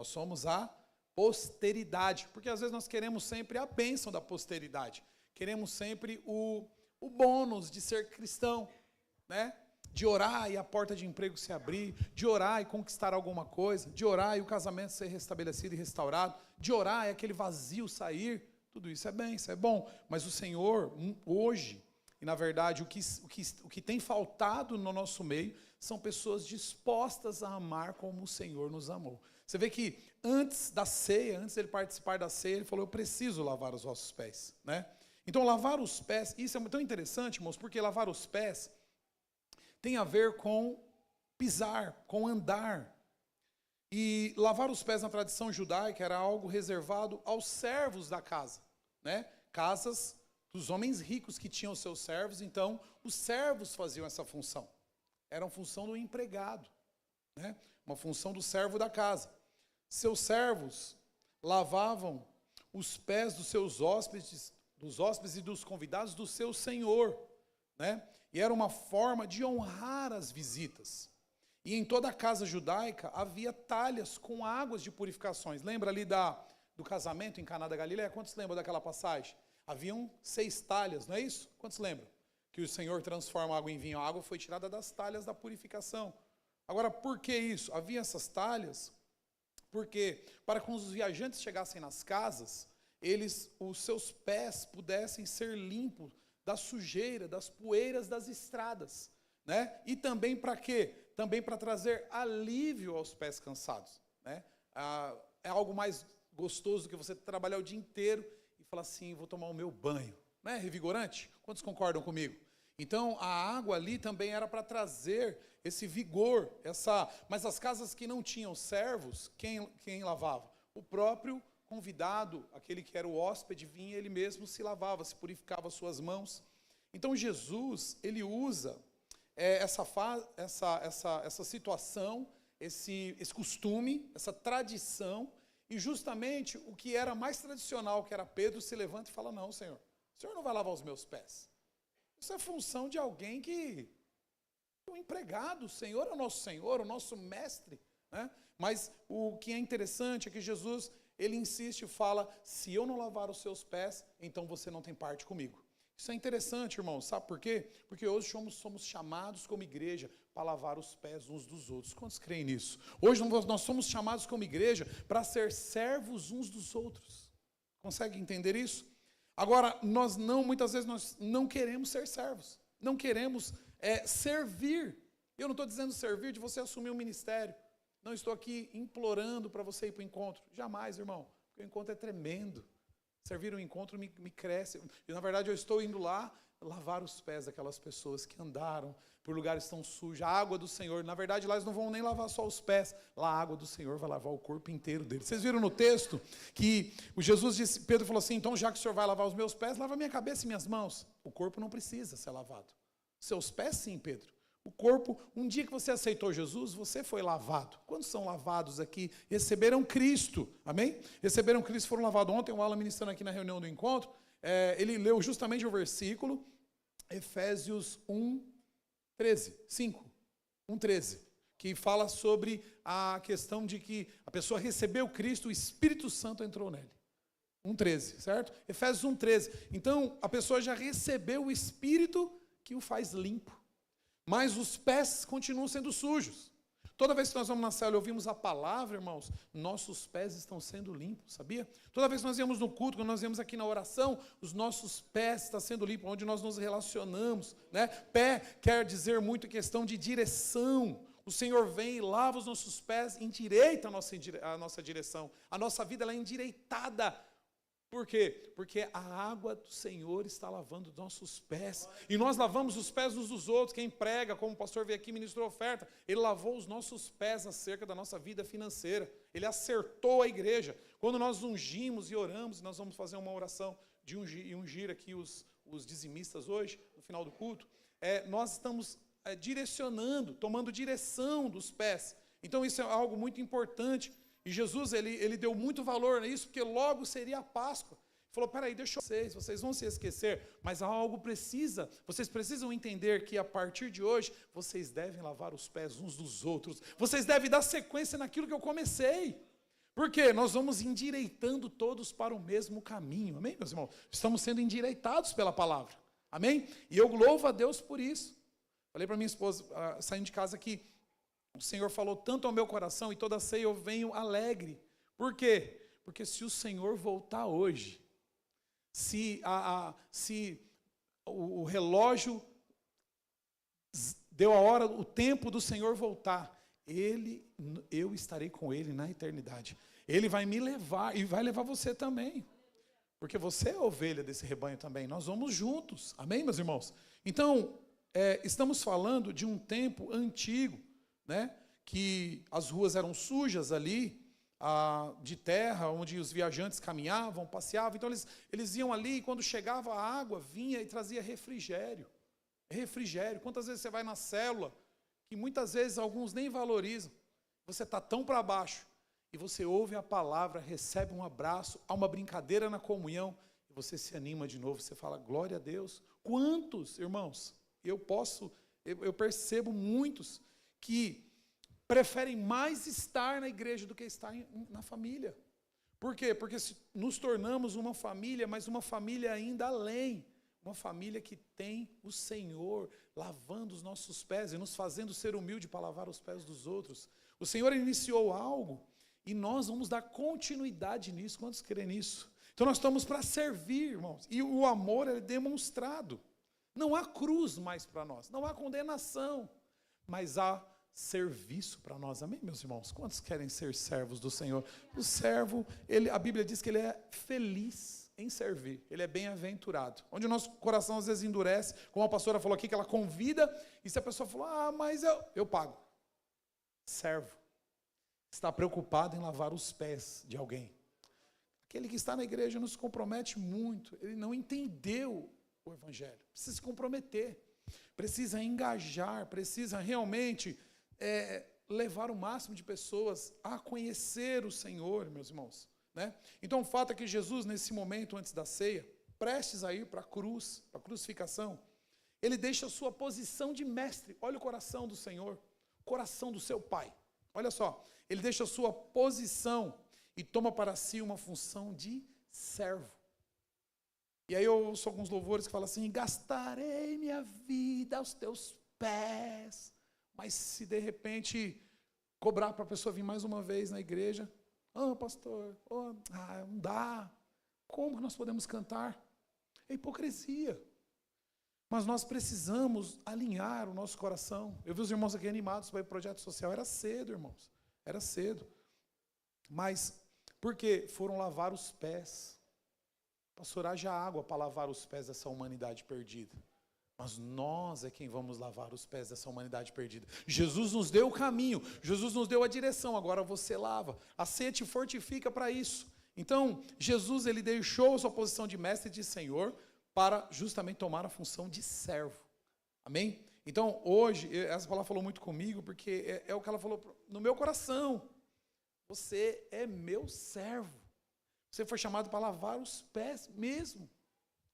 Nós somos a posteridade, porque às vezes nós queremos sempre a bênção da posteridade, queremos sempre o bônus de ser cristão, né? De orar e a porta de emprego se abrir, de orar e conquistar alguma coisa, de orar e o casamento ser restabelecido e restaurado, de orar e aquele vazio sair. Tudo isso é bem, isso é bom, mas o Senhor, hoje, e na verdade o que tem faltado no nosso meio são pessoas dispostas a amar como o Senhor nos amou. Você vê que antes da ceia, antes dele participar da ceia, ele falou: eu preciso lavar os vossos pés, né? Então lavar os pés, isso é tão interessante, irmãos, porque lavar os pés tem a ver com pisar, com andar. E lavar os pés na tradição judaica era algo reservado aos servos da casa, né? Casas dos homens ricos que tinham seus servos, então os servos faziam essa função. Era uma função do empregado, né? Uma função do servo da casa. Seus servos lavavam os pés dos seus hóspedes e dos convidados do seu senhor, né? E era uma forma de honrar as visitas. E em toda a casa judaica havia talhas com águas de purificações. Lembra ali do casamento em Caná da Galileia? Quantos lembram daquela passagem? Haviam 6 talhas, não é isso? Quantos lembram? Que o Senhor transforma a água em vinho. A água foi tirada das talhas da purificação. Agora, por que isso? Havia essas talhas porque, para que os viajantes chegassem nas casas, os seus pés pudessem ser limpos da sujeira, das poeiras das estradas, né? E também para quê? Também para trazer alívio aos pés cansados, né? É algo mais gostoso do que você trabalhar o dia inteiro e falar assim: vou tomar o meu banho, não é revigorante? Quantos concordam comigo? Então a água ali também era para trazer esse vigor, mas as casas que não tinham servos, quem lavava? O próprio convidado, aquele que era o hóspede, vinha, ele mesmo se lavava, se purificava as suas mãos. Então Jesus, ele usa essa situação, esse costume, essa tradição, e justamente o que era mais tradicional, que era Pedro, se levanta e fala: não, Senhor, o Senhor não vai lavar os meus pés. Isso é função de alguém um empregado. O Senhor é o nosso Senhor, o nosso mestre, né? Mas o que é interessante é que Jesus, ele insiste e fala: se eu não lavar os seus pés, então você não tem parte comigo. Isso é interessante, irmão, sabe por quê? Porque hoje somos chamados como igreja para lavar os pés uns dos outros. Quantos creem nisso? Hoje nós somos chamados como igreja para ser servos uns dos outros. Consegue entender isso? Agora, muitas vezes nós não queremos ser servos, não queremos servir. Eu não estou dizendo servir de você assumir um ministério. Não estou aqui implorando para você ir para o encontro. Jamais, irmão, porque o encontro é tremendo. Servir um encontro me cresce. E, na verdade, eu estou indo lá lavar os pés daquelas pessoas que andaram por lugares tão sujos. A água do Senhor, na verdade, lá eles não vão nem lavar só os pés. Lá a água do Senhor vai lavar o corpo inteiro deles. Vocês viram no texto que o Jesus disse, Pedro falou assim: então já que o Senhor vai lavar os meus pés, lava minha cabeça e minhas mãos. O corpo não precisa ser lavado. Seus pés sim, Pedro. O corpo, um dia que você aceitou Jesus, você foi lavado. Quantos são lavados aqui? Receberam Cristo, amém? Receberam Cristo, foram lavados. Ontem o Alan ministrando aqui na reunião do encontro, ele leu justamente o versículo, Efésios 1:13, 1:13, que fala sobre a questão de que a pessoa recebeu Cristo, o Espírito Santo entrou nele. 1:13, certo? Efésios 1:13. Então, a pessoa já recebeu o Espírito que o faz limpo. Mas os pés continuam sendo sujos. Toda vez que nós vamos na célula e ouvimos a palavra, irmãos, nossos pés estão sendo limpos, sabia? Toda vez que nós viemos no culto, quando nós viemos aqui na oração, os nossos pés estão sendo limpos, onde nós nos relacionamos, né? Pé quer dizer muito questão de direção. O Senhor vem e lava os nossos pés, endireita a nossa direção. A nossa vida ela é endireitada. Por quê? Porque a água do Senhor está lavando os nossos pés. E nós lavamos os pés uns dos outros. Quem prega, como o pastor veio aqui e ministrou oferta, ele lavou os nossos pés acerca da nossa vida financeira. Ele acertou a igreja. Quando nós ungimos e oramos, nós vamos fazer uma oração de ungir aqui os dizimistas hoje, no final do culto, nós estamos direcionando, tomando direção dos pés. Então isso é algo muito importante. E Jesus, ele deu muito valor nisso, porque logo seria a Páscoa. Ele falou: peraí, deixa vocês vão se esquecer, mas vocês precisam entender que a partir de hoje, vocês devem lavar os pés uns dos outros. Vocês devem dar sequência naquilo que eu comecei. Por quê? Nós vamos endireitando todos para o mesmo caminho. Amém, meus irmãos? Estamos sendo endireitados pela palavra. Amém? E eu louvo a Deus por isso. Falei para minha esposa, saindo de casa, que o Senhor falou tanto ao meu coração, e toda ceia eu venho alegre. Por quê? Porque se o Senhor voltar hoje, se o relógio deu a hora, o tempo do Senhor voltar, eu estarei com Ele na eternidade. Ele vai me levar e vai levar você também. Porque você é a ovelha desse rebanho também. Nós vamos juntos. Amém, meus irmãos? Então, estamos falando de um tempo antigo, né? Que as ruas eram sujas ali, de terra, onde os viajantes caminhavam, passeavam. Então, eles iam ali e quando chegava a água, vinha e trazia refrigério. Refrigério. Quantas vezes você vai na célula, que muitas vezes alguns nem valorizam. Você está tão para baixo, e você ouve a palavra, recebe um abraço, há uma brincadeira na comunhão, e você se anima de novo, você fala, glória a Deus. Quantos, irmãos, eu percebo muitos que preferem mais estar na igreja do que estar na família. Por quê? Porque nos tornamos uma família, mas uma família ainda além. Uma família que tem o Senhor lavando os nossos pés e nos fazendo ser humilde para lavar os pés dos outros. O Senhor iniciou algo e nós vamos dar continuidade nisso. Quantos creem nisso? Então nós estamos para servir, irmãos. E o amor é demonstrado. Não há cruz mais para nós, não há condenação, mas há serviço para nós. Amém, meus irmãos? Quantos querem ser servos do Senhor? O servo, a Bíblia diz que ele é feliz em servir, ele é bem-aventurado. Onde o nosso coração às vezes endurece, como a pastora falou aqui, que ela convida, e se a pessoa falou, mas eu pago. Servo está preocupado em lavar os pés de alguém. Aquele que está na igreja não se compromete muito, ele não entendeu o Evangelho, precisa se comprometer, precisa engajar, precisa realmente levar o máximo de pessoas a conhecer o Senhor, meus irmãos. Né? Então o fato é que Jesus, nesse momento antes da ceia, prestes a ir para a cruz, para a crucificação, ele deixa a sua posição de mestre. Olha o coração do Senhor, o coração do seu Pai. Olha só, ele deixa a sua posição e toma para si uma função de servo. E aí eu ouço alguns louvores que falam assim, gastarei minha vida aos teus pés. Mas se de repente cobrar para a pessoa vir mais uma vez na igreja, pastor, não dá. Como nós podemos cantar? É hipocrisia. Mas nós precisamos alinhar o nosso coração. Eu vi os irmãos aqui animados para o projeto social. Era cedo, irmãos. Era cedo. Mas, por quê? Foram lavar os pés. Pastor, haja água para lavar os pés dessa humanidade perdida. Mas nós é quem vamos lavar os pés dessa humanidade perdida. Jesus nos deu o caminho, Jesus nos deu a direção, agora você lava. A ceia te fortifica para isso. Então, Jesus, ele deixou a sua posição de mestre e de Senhor para justamente tomar a função de servo. Amém? Então, hoje, essa palavra falou muito comigo, porque é o que ela falou no meu coração. Você é meu servo. Você foi chamado para lavar os pés mesmo.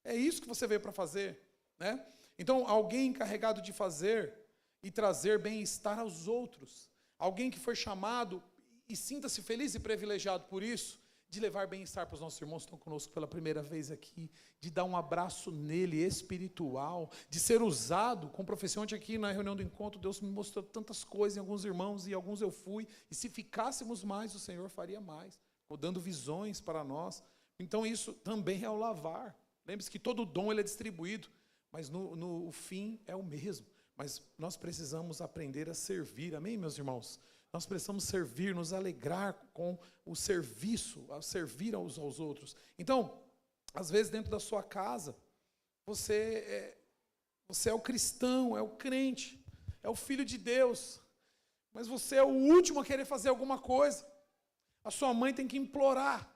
É isso que você veio para fazer, né? Então, alguém encarregado de fazer e trazer bem-estar aos outros. Alguém que foi chamado e sinta-se feliz e privilegiado por isso, de levar bem-estar para os nossos irmãos que estão conosco pela primeira vez aqui, de dar um abraço nele espiritual, de ser usado com profissão. Ontem aqui na reunião do encontro, Deus me mostrou tantas coisas em alguns irmãos, e alguns eu fui, e se ficássemos mais, o Senhor faria mais, dando visões para nós. Então isso também é o lavar. Lembre-se que todo dom ele é distribuído, mas no fim é o mesmo. Mas nós precisamos aprender a servir, amém, meus irmãos? Nós precisamos servir, nos alegrar com o serviço, a servir aos outros. Então, às vezes dentro da sua casa, você é o cristão, é o crente, é o filho de Deus, mas você é o último a querer fazer alguma coisa. A sua mãe tem que implorar.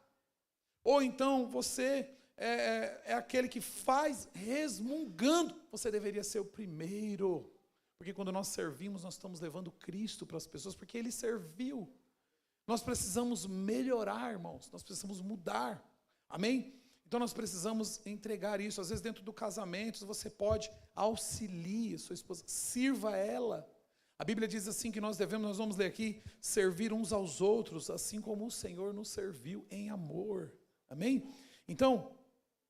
Ou então você é aquele que faz resmungando. Você deveria ser o primeiro. Porque quando nós servimos, nós estamos levando Cristo para as pessoas, porque Ele serviu. Nós precisamos melhorar, irmãos. Nós precisamos mudar. Amém? Então nós precisamos entregar isso. Às vezes dentro do casamento, você pode auxiliar sua esposa. Sirva ela. A Bíblia diz assim que nós vamos ler aqui, servir uns aos outros, assim como o Senhor nos serviu em amor. Amém? Então,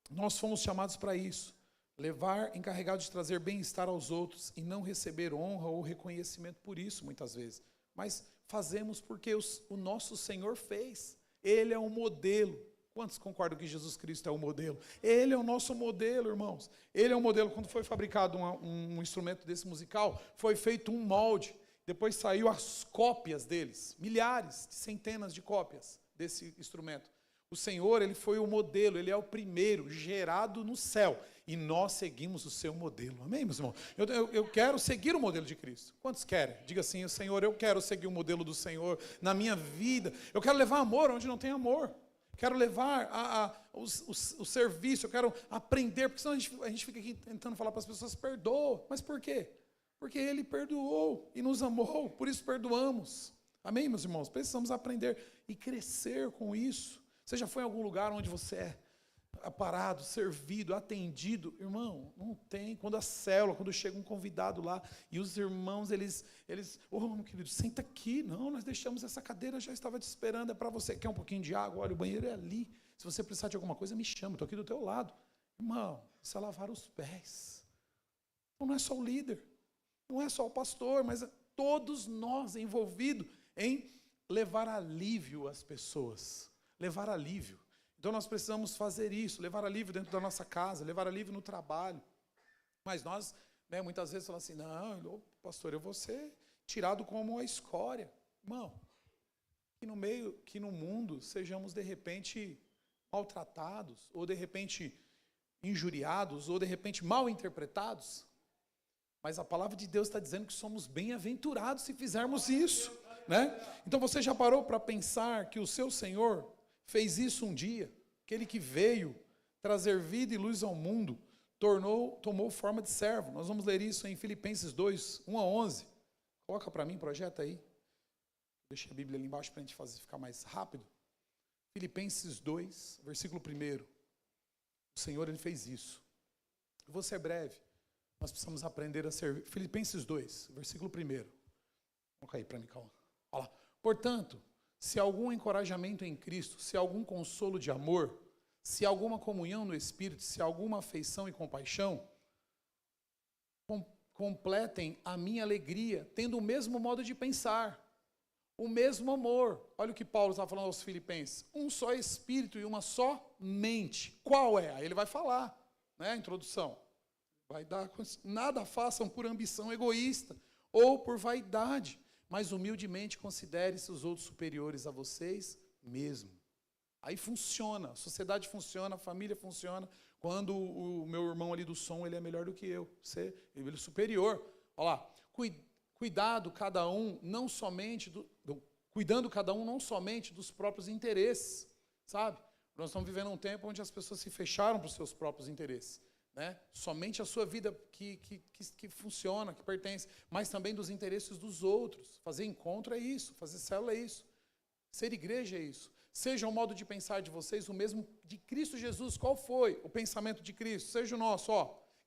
nós fomos chamados para isso. Levar, encarregado de trazer bem-estar aos outros e não receber honra ou reconhecimento por isso, muitas vezes. Mas fazemos porque o nosso Senhor fez. Ele é um modelo. Quantos concordam que Jesus Cristo é o modelo? Ele é o nosso modelo, irmãos. Ele é o modelo. Quando foi fabricado um instrumento desse musical, foi feito um molde. Depois saiu as cópias deles. Milhares, centenas de cópias desse instrumento. O Senhor, Ele foi o modelo. Ele é o primeiro gerado no céu. E nós seguimos o seu modelo. Amém, meus irmãos? Eu quero seguir o modelo de Cristo. Quantos querem? Diga assim, Senhor, eu quero seguir o modelo do Senhor na minha vida. Eu quero levar amor onde não tem amor. Quero levar o serviço, eu quero aprender, porque senão a gente fica aqui tentando falar para as pessoas, perdoa. Mas por quê? Porque Ele perdoou e nos amou, por isso perdoamos. Amém, meus irmãos? Precisamos aprender e crescer com isso. Você já foi em algum lugar onde você é parado, servido, atendido? Irmão, não tem. Quando a célula, quando chega um convidado lá, e os irmãos, eles meu querido, senta aqui. Não, nós deixamos essa cadeira, já estava te esperando, é para você. Quer um pouquinho de água? Olha, o banheiro é ali. Se você precisar de alguma coisa, me chama, estou aqui do teu lado. Irmão, isso é lavar os pés. Então, não é só o líder, não é só o pastor, mas todos nós envolvidos em levar alívio às pessoas. Levar alívio. Então nós precisamos fazer isso, levar alívio dentro da nossa casa, levar alívio no trabalho. Mas nós, muitas vezes falamos assim, não, pastor, eu vou ser tirado como a escória. Irmão, que no mundo sejamos de repente maltratados, ou de repente injuriados, ou de repente mal interpretados. Mas a palavra de Deus está dizendo que somos bem-aventurados se fizermos isso. Né? Então você já parou para pensar que o seu Senhor fez isso um dia? Aquele que veio trazer vida e luz ao mundo, tomou forma de servo. Nós vamos ler isso em Filipenses 2, 1 a 11. Coloca para mim, projeta aí. Deixa a Bíblia ali embaixo para a gente ficar mais rápido. Filipenses 2, versículo 1. O Senhor, Ele fez isso. Eu vou ser breve. Nós precisamos aprender a servir. Filipenses 2, versículo 1. Coloca aí para mim, calma. Olha lá. Portanto, se algum encorajamento em Cristo, se algum consolo de amor, se alguma comunhão no Espírito, se alguma afeição e compaixão, completem a minha alegria, tendo o mesmo modo de pensar, o mesmo amor. Olha o que Paulo está falando aos Filipenses. Um só Espírito e uma só mente. Qual é? Aí ele vai falar, né, a introdução. Nada façam por ambição egoísta ou por vaidade, mas humildemente considere-se os outros superiores a vocês mesmo. Aí funciona, a sociedade funciona, a família funciona, quando o meu irmão ali do som, ele é melhor do que eu, ele é superior. Olha lá, cuidando cada um não somente dos próprios interesses, sabe? Nós estamos vivendo um tempo onde as pessoas se fecharam para os seus próprios interesses. Né? Somente a sua vida que funciona, que pertence, mas também dos interesses dos outros. Fazer encontro é isso, fazer célula é isso, ser igreja é isso. Seja o modo de pensar de vocês o mesmo de Cristo Jesus. Qual foi o pensamento de Cristo? Seja o nosso,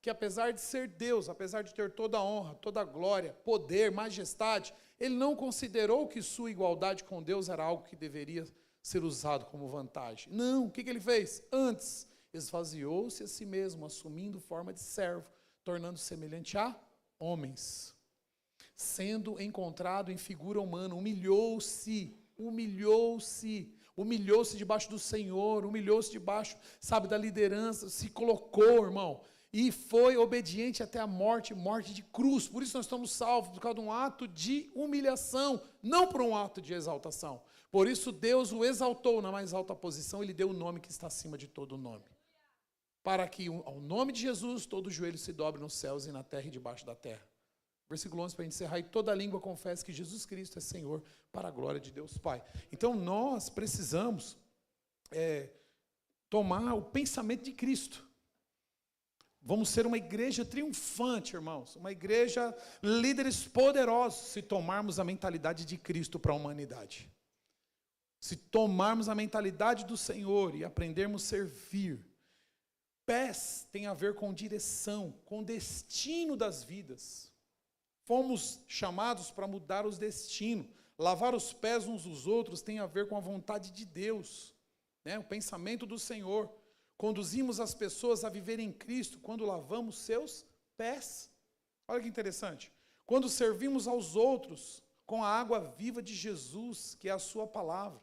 que apesar de ser Deus, apesar de ter toda a honra, toda a glória, poder, majestade, Ele não considerou que sua igualdade com Deus era algo que deveria ser usado como vantagem. Não, o que Ele fez? Antes, esvaziou-se a si mesmo, assumindo forma de servo, tornando-se semelhante a homens. Sendo encontrado em figura humana, humilhou-se debaixo do Senhor, humilhou-se debaixo, da liderança, se colocou, irmão, e foi obediente até a morte de cruz. Por isso nós estamos salvos, por causa de um ato de humilhação, não por um ato de exaltação. Por isso Deus o exaltou na mais alta posição, Ele deu o nome que está acima de todo nome. Para que ao nome de Jesus todo joelho se dobre nos céus e na terra e debaixo da terra. Versículo 11 para a gente encerrar. E toda língua confesse que Jesus Cristo é Senhor, para a glória de Deus Pai. Então nós precisamos tomar o pensamento de Cristo. Vamos ser uma igreja triunfante, irmãos. Uma igreja, líderes poderosos, se tomarmos a mentalidade de Cristo para a humanidade. Se tomarmos a mentalidade do Senhor e aprendermos a servir. Pés tem a ver com direção, com destino das vidas. Fomos chamados para mudar os destinos. Lavar os pés uns dos outros tem a ver com a vontade de Deus, né? O pensamento do Senhor. Conduzimos as pessoas a viver em Cristo quando lavamos seus pés. Olha que interessante. Quando servimos aos outros com a água viva de Jesus, que é a sua palavra.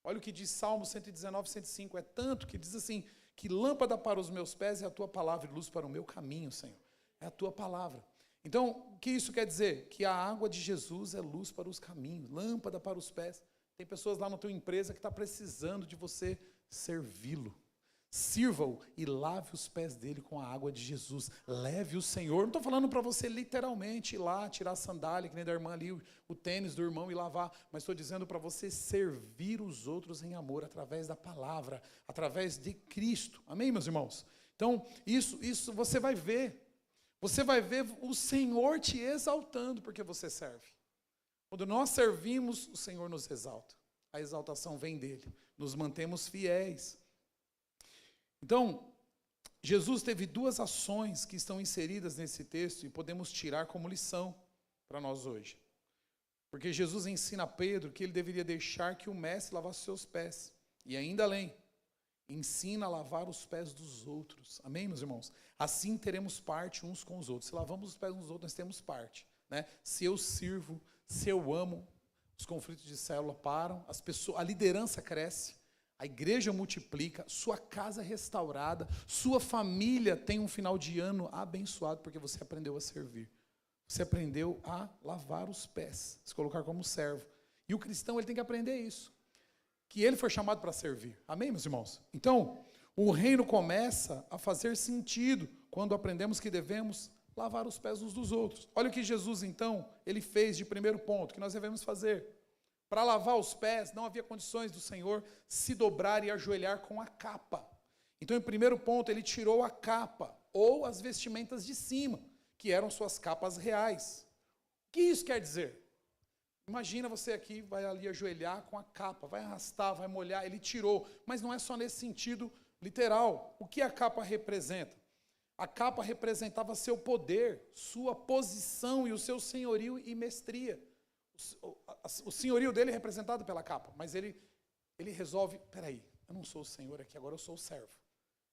Olha o que diz Salmo 119, 105. É tanto que diz assim, que lâmpada para os meus pés é a tua palavra e luz para o meu caminho, Senhor. É a tua palavra. Então, o que isso quer dizer? Que a água de Jesus é luz para os caminhos, lâmpada para os pés. Tem pessoas lá na tua empresa que estão precisando de você servi-lo. Sirva-o e lave os pés dele com a água de Jesus. Leve o Senhor. Não estou falando para você literalmente ir lá, tirar a sandália, que nem da irmã ali, o tênis do irmão e lavar. Mas estou dizendo para você servir os outros em amor, através da palavra, através de Cristo. Amém, meus irmãos? Então, isso você vai ver. Você vai ver o Senhor te exaltando porque você serve. Quando nós servimos, o Senhor nos exalta. A exaltação vem dele. Nos mantemos fiéis. Então, Jesus teve duas ações que estão inseridas nesse texto e podemos tirar como lição para nós hoje. Porque Jesus ensina a Pedro que ele deveria deixar que o mestre lavasse seus pés. E ainda além, ensina a lavar os pés dos outros. Amém, meus irmãos? Assim teremos parte uns com os outros. Se lavamos os pés uns dos outros, nós temos parte, né? Se eu sirvo, se eu amo, os conflitos de célula param, a liderança cresce. A igreja multiplica, sua casa é restaurada, sua família tem um final de ano abençoado, porque você aprendeu a servir. Você aprendeu a lavar os pés, se colocar como servo. E o cristão, ele tem que aprender isso, que ele foi chamado para servir. Amém, meus irmãos? Então, o reino começa a fazer sentido quando aprendemos que devemos lavar os pés uns dos outros. Olha o que Jesus, então, ele fez de primeiro ponto, que nós devemos fazer. Para lavar os pés, não havia condições do Senhor se dobrar e ajoelhar com a capa. Então, em primeiro ponto, ele tirou a capa, ou as vestimentas de cima, que eram suas capas reais. O que isso quer dizer? Imagina você aqui, vai ali ajoelhar com a capa, vai arrastar, vai molhar, ele tirou. Mas não é só nesse sentido literal. O que a capa representa? A capa representava seu poder, sua posição e o seu senhorio e mestria. O senhorio dele é representado pela capa, mas ele resolve, peraí, eu não sou o senhor aqui, agora eu sou o servo.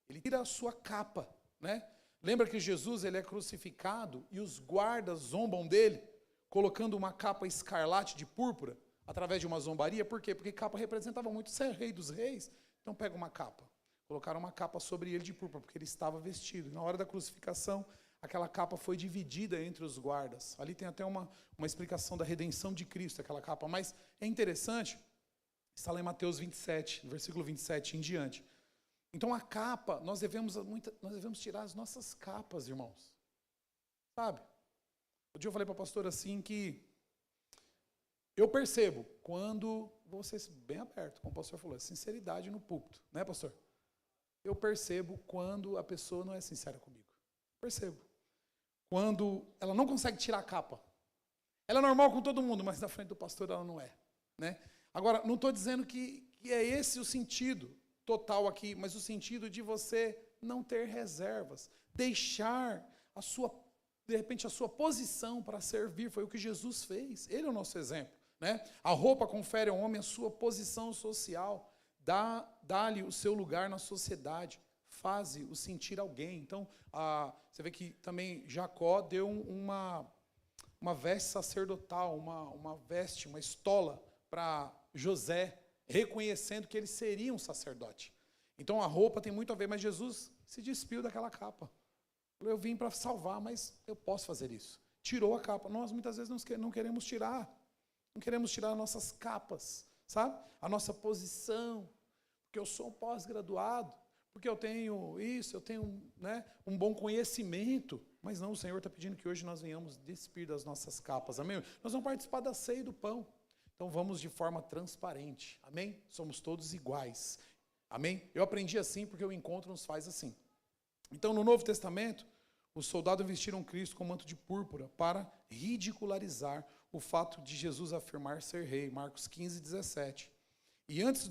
Ele tira a sua capa, né? Lembra que Jesus, ele é crucificado e os guardas zombam dele, colocando uma capa escarlate de púrpura, através de uma zombaria. Por quê? Porque capa representava muito ser rei dos reis. Então pega uma capa. Colocaram uma capa sobre ele de púrpura, porque ele estava vestido. Na hora da crucificação, aquela capa foi dividida entre os guardas. Ali tem até uma explicação da redenção de Cristo, aquela capa. Mas é interessante, está lá em Mateus 27, versículo 27 em diante. Então a capa, nós devemos tirar as nossas capas, irmãos. Sabe? Um dia eu falei para a pastora assim que eu percebo quando, vou ser bem aberto, como o pastor falou, é sinceridade no púlpito, né, pastor? Eu percebo quando a pessoa não é sincera comigo. Percebo. Quando ela não consegue tirar a capa. Ela é normal com todo mundo, mas na frente do pastor ela não é, né? Agora, não estou dizendo que é esse o sentido total aqui, mas o sentido de você não ter reservas, deixar de repente a sua posição para servir. Foi o que Jesus fez. Ele é o nosso exemplo, né? A roupa confere ao homem a sua posição social, dá-lhe o seu lugar na sociedade, faz-o sentir alguém. Então, você vê que também Jacó deu uma veste sacerdotal, uma veste, uma estola para José, reconhecendo que ele seria um sacerdote. Então a roupa tem muito a ver, mas Jesus se despiu daquela capa. Eu vim para salvar, mas eu posso fazer isso. Tirou a capa. Nós muitas vezes não queremos tirar. Não queremos tirar as nossas capas, sabe? A nossa posição. Porque eu sou um pós-graduado, porque eu tenho isso, eu tenho, né, um bom conhecimento. Mas não, o Senhor está pedindo que hoje nós venhamos despir das nossas capas. Amém? Nós vamos participar da ceia e do pão. Então vamos de forma transparente, amém? Somos todos iguais, amém? Eu aprendi assim porque o encontro nos faz assim. Então no Novo Testamento, os soldados vestiram Cristo com manto de púrpura para ridicularizar o fato de Jesus afirmar ser rei, Marcos 15, 17. E antes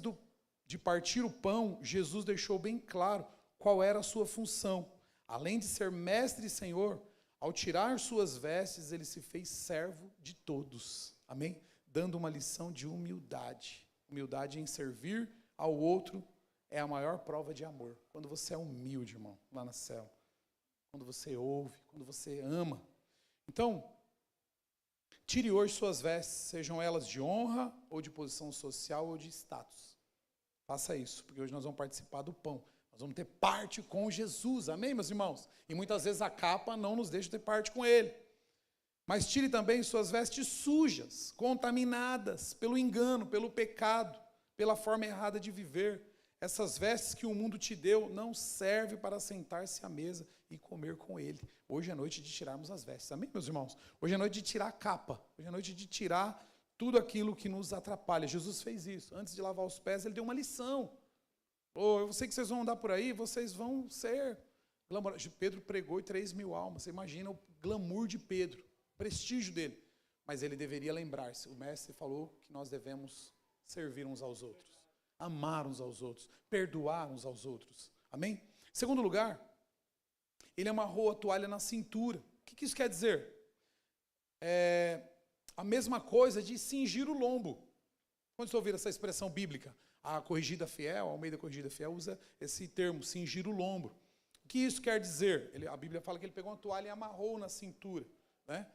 de partir o pão, Jesus deixou bem claro qual era a sua função. Além de ser mestre e senhor, Ao tirar suas vestes, ele se fez servo de todos. Amém? Dando uma lição de humildade. Humildade em servir ao outro é a maior prova de amor. Quando você é humilde, irmão, lá na cela. Quando você ouve, quando você ama. Então, tire hoje suas vestes, sejam elas de honra, ou de posição social, ou de status. Faça isso, porque hoje nós vamos participar do pão. Nós vamos ter parte com Jesus, amém, meus irmãos? E muitas vezes a capa não nos deixa ter parte com Ele. Mas tire também suas vestes sujas, contaminadas pelo engano, pelo pecado, pela forma errada de viver. Essas vestes que o mundo te deu não servem para sentar-se à mesa e comer com Ele. Hoje é noite de tirarmos as vestes, amém, meus irmãos? Hoje é noite de tirar a capa, hoje é noite de tirar tudo aquilo que nos atrapalha. Jesus fez isso. Antes de lavar os pés, Ele deu uma lição. Eu sei que vocês vão andar por aí, vocês vão ser glamourosos. Pedro pregou e 3.000 almas. Você imagina o glamour de Pedro, o prestígio dele. Mas ele deveria lembrar-se. O mestre falou que nós devemos servir uns aos outros, amar uns aos outros, perdoar uns aos outros. Amém? Segundo lugar, ele amarrou a toalha na cintura. O que isso quer dizer? A mesma coisa de cingir o lombo. Quando você ouvir essa expressão bíblica, a Corrigida Fiel, a Almeida Corrigida Fiel usa esse termo, cingir o lombo. O que isso quer dizer? A Bíblia fala que ele pegou uma toalha e amarrou na cintura, né?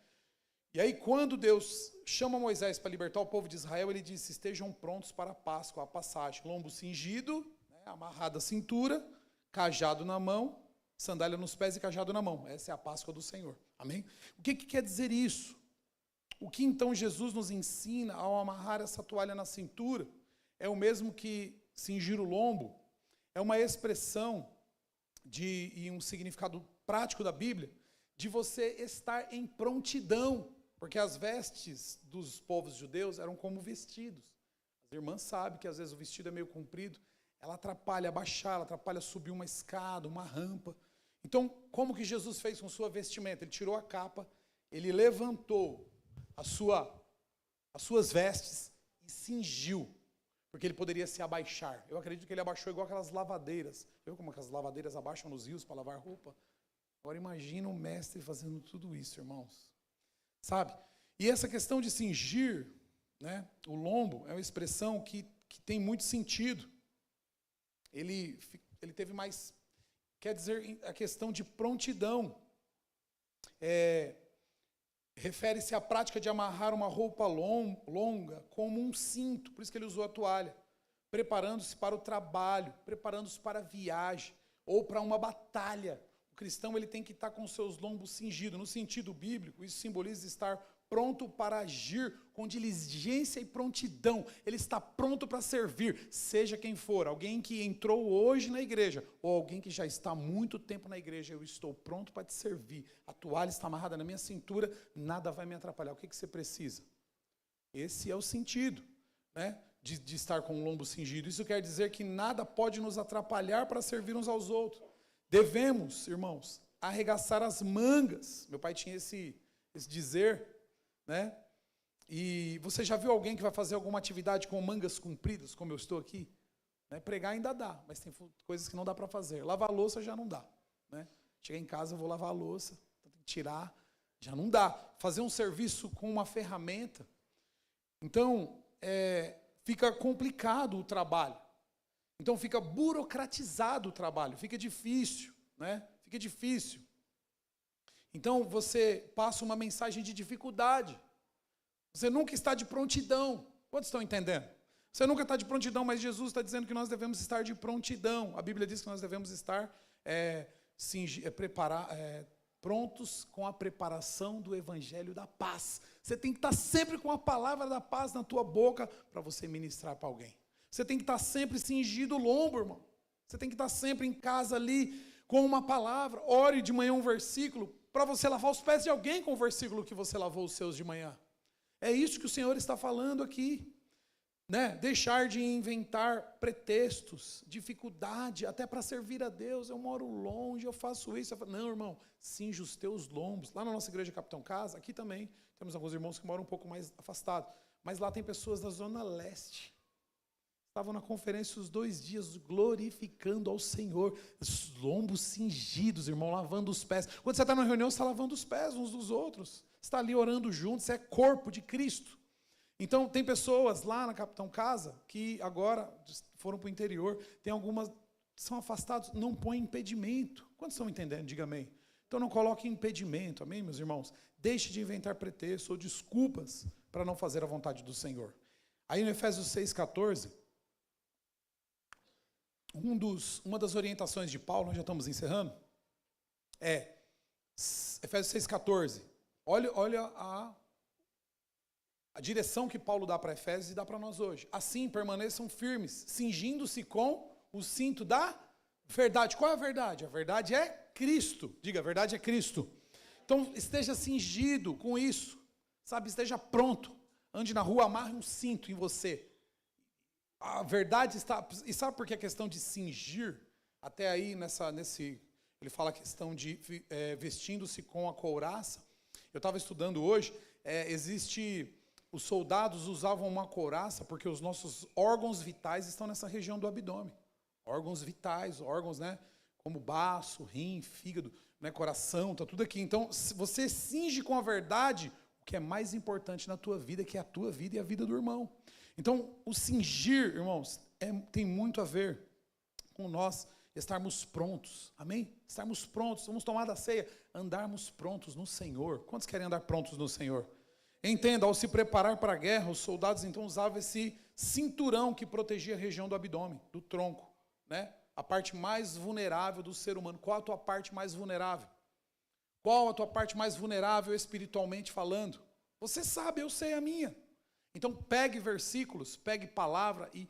E aí, quando Deus chama Moisés para libertar o povo de Israel, ele disse: estejam prontos para a Páscoa, a passagem. Lombo cingido, né, amarrado à cintura, cajado na mão, sandália nos pés e cajado na mão. Essa é a Páscoa do Senhor. Amém? O que quer dizer isso? O que então Jesus nos ensina ao amarrar essa toalha na cintura é o mesmo que cingir o lombo, é uma expressão e um significado prático da Bíblia, de você estar em prontidão, porque as vestes dos povos judeus eram como vestidos. As irmãs sabem que às vezes o vestido é meio comprido, ela atrapalha abaixar, ela atrapalha subir uma escada, uma rampa. Então, como que Jesus fez com sua vestimenta? Ele tirou a capa, ele levantou as suas vestes e cingiu, porque ele poderia se abaixar. Eu acredito que ele abaixou igual aquelas lavadeiras. Viu como aquelas lavadeiras abaixam nos rios para lavar roupa? Agora imagina o mestre fazendo tudo isso, irmãos. Sabe? E essa questão de cingir, né, o lombo é uma expressão que tem muito sentido. Ele teve mais, quer dizer, a questão de prontidão. Refere-se à prática de amarrar uma roupa longa como um cinto, por isso que ele usou a toalha, preparando-se para o trabalho, preparando-se para a viagem ou para uma batalha. O cristão ele tem que estar com seus lombos cingidos. No sentido bíblico, isso simboliza estar pronto para agir com diligência e prontidão. Ele está pronto para servir, seja quem for. Alguém que entrou hoje na igreja ou alguém que já está há muito tempo na igreja, eu estou pronto para te servir. A toalha está amarrada na minha cintura, nada vai me atrapalhar. O que você precisa? Esse é o sentido, né, de estar com o lombo cingido. Isso quer dizer que nada pode nos atrapalhar para servir uns aos outros. Devemos, irmãos, arregaçar as mangas. Meu pai tinha esse dizer, né? E você já viu alguém que vai fazer alguma atividade com mangas compridas, como eu estou aqui? Né? Pregar ainda dá, mas tem coisas que não dá para fazer. Lavar a louça já não dá, né? Chegar em casa, eu vou lavar a louça, tem que tirar, já não dá. Fazer um serviço com uma ferramenta. Então, fica complicado o trabalho. Então fica burocratizado o trabalho, fica difícil, né? Fica difícil. Então você passa uma mensagem de dificuldade. Você nunca está de prontidão. Quantos estão entendendo? Você nunca está de prontidão, mas Jesus está dizendo que nós devemos estar de prontidão. A Bíblia diz que nós devemos estar prontos com a preparação do Evangelho da paz. Você tem que estar sempre com a palavra da paz na tua boca para você ministrar para alguém. Você tem que estar sempre cingido o lombo, irmão. Você tem que estar sempre em casa ali com uma palavra. Ore de manhã um versículo para você lavar os pés de alguém com o versículo que você lavou os seus de manhã. É isso que o Senhor está falando aqui. Né? Deixar de inventar pretextos, dificuldade, até para servir a Deus. Eu moro longe, eu faço isso. Não, irmão, cinge os teus lombos. Lá na nossa igreja Capitão Casa, aqui também, temos alguns irmãos que moram um pouco mais afastados. Mas lá tem pessoas da Zona Leste. Estavam na conferência os 2 dias glorificando ao Senhor. Os lombos cingidos, irmão, lavando os pés. Quando você está na reunião, você está lavando os pés uns dos outros. Você está ali orando juntos, você é corpo de Cristo. Então, tem pessoas lá na Capitão Casa que agora foram para o interior. Tem algumas que são afastados, não põe impedimento. Quantos estão entendendo? Diga amém. Então, não coloque impedimento, amém, meus irmãos? Deixe de inventar pretextos ou desculpas para não fazer a vontade do Senhor. Aí, no Efésios 6,14... Uma das orientações de Paulo, nós já estamos encerrando, é Efésios 6,14. Olha a direção que Paulo dá para Efésios e dá para nós hoje. Assim, permaneçam firmes, cingindo-se com o cinto da verdade. Qual é a verdade? A verdade é Cristo. Diga, a verdade é Cristo. Então, esteja cingido com isso, sabe? Esteja pronto. Ande na rua, amarre um cinto em você. A verdade está... E sabe por que a questão de cingir? Até aí, ele fala a questão de vestindo-se com a couraça. Eu estava estudando hoje, os soldados usavam uma couraça porque os nossos órgãos vitais estão nessa região do abdômen. Órgãos vitais, órgãos, né, como baço, rim, fígado, né, coração, está tudo aqui. Então, se você cinge com a verdade, o que é mais importante na tua vida, que é a tua vida e a vida do irmão. Então, o cingir, irmãos, tem muito a ver com nós estarmos prontos, amém? Estarmos prontos, vamos tomar da ceia, andarmos prontos no Senhor. Quantos querem andar prontos no Senhor? Entenda, ao se preparar para a guerra, os soldados então usavam esse cinturão que protegia a região do abdômen, do tronco, né? A parte mais vulnerável do ser humano. Qual a tua parte mais vulnerável? Qual a tua parte mais vulnerável espiritualmente falando? Você sabe, eu sei a minha. Então, pegue versículos, pegue palavra e,